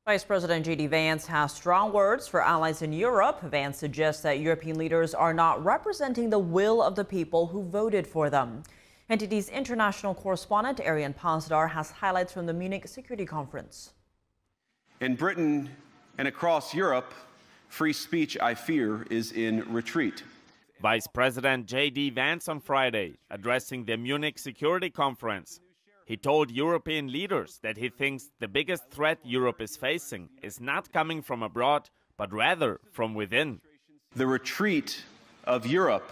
Vice President J.D. Vance has strong words for allies in Europe. Vance suggests that European leaders are not representing the will of the people who voted for them. NTD's international correspondent Arian Pasdar has highlights from the Munich Security Conference. In Britain and across Europe, free speech, I fear, is in retreat. Vice President J.D. Vance on Friday, addressing the Munich Security Conference. He told European leaders that he thinks the biggest threat Europe is facing is not coming from abroad, but rather from within. The retreat of Europe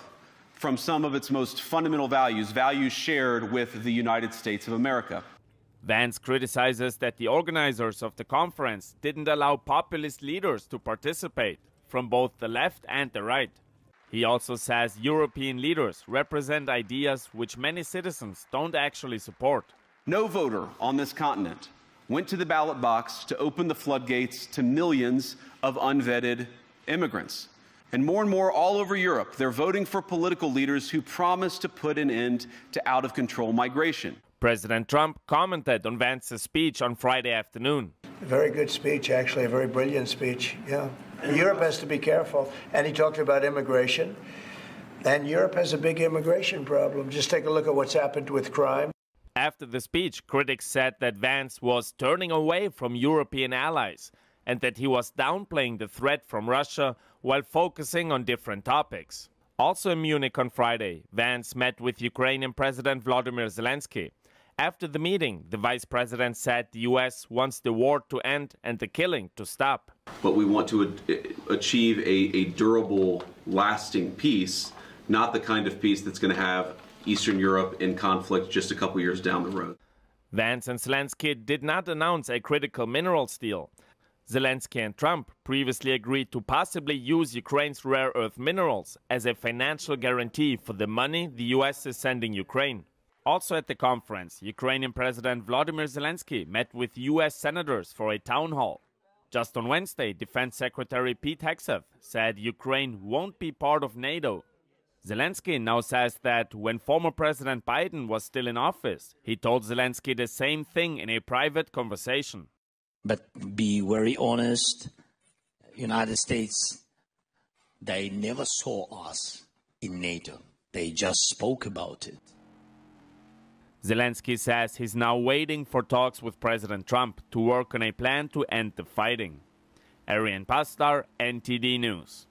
from some of its most fundamental values, values shared with the United States of America. Vance criticizes that the organizers of the conference didn't allow populist leaders to participate from both the left and the right. He also says European leaders represent ideas which many citizens don't actually support. No voter on this continent went to the ballot box to open the floodgates to millions of unvetted immigrants. And more all over Europe, they're voting for political leaders who promise to put an end to out-of-control migration. President Trump commented on Vance's speech on Friday afternoon. A very good speech, actually, a very brilliant speech, yeah. Europe has to be careful. And he talked about immigration. And Europe has a big immigration problem. Just take a look at what's happened with crime. After the speech, critics said that Vance was turning away from European allies and that he was downplaying the threat from Russia while focusing on different topics. Also in Munich on Friday, Vance met with Ukrainian President Volodymyr Zelensky. After the meeting, the vice president said the U.S. wants the war to end and the killing to stop. But we want to achieve a durable, lasting peace, not the kind of peace that's going to have Eastern Europe in conflict just a couple years down the road. Vance and Zelensky did not announce a critical minerals deal. Zelensky and Trump previously agreed to possibly use Ukraine's rare earth minerals as a financial guarantee for the money the U.S. is sending Ukraine. Also at the conference, Ukrainian President Volodymyr Zelensky met with U.S. senators for a town hall. Just on Wednesday, Defense Secretary Pete Hegseth said Ukraine won't be part of NATO. Zelensky now says that when former President Biden was still in office, he told Zelensky the same thing in a private conversation. But be very honest, United States, they never saw us in NATO. They just spoke about it. Zelensky says he's now waiting for talks with President Trump to work on a plan to end the fighting. Arian Pasdar, NTD News.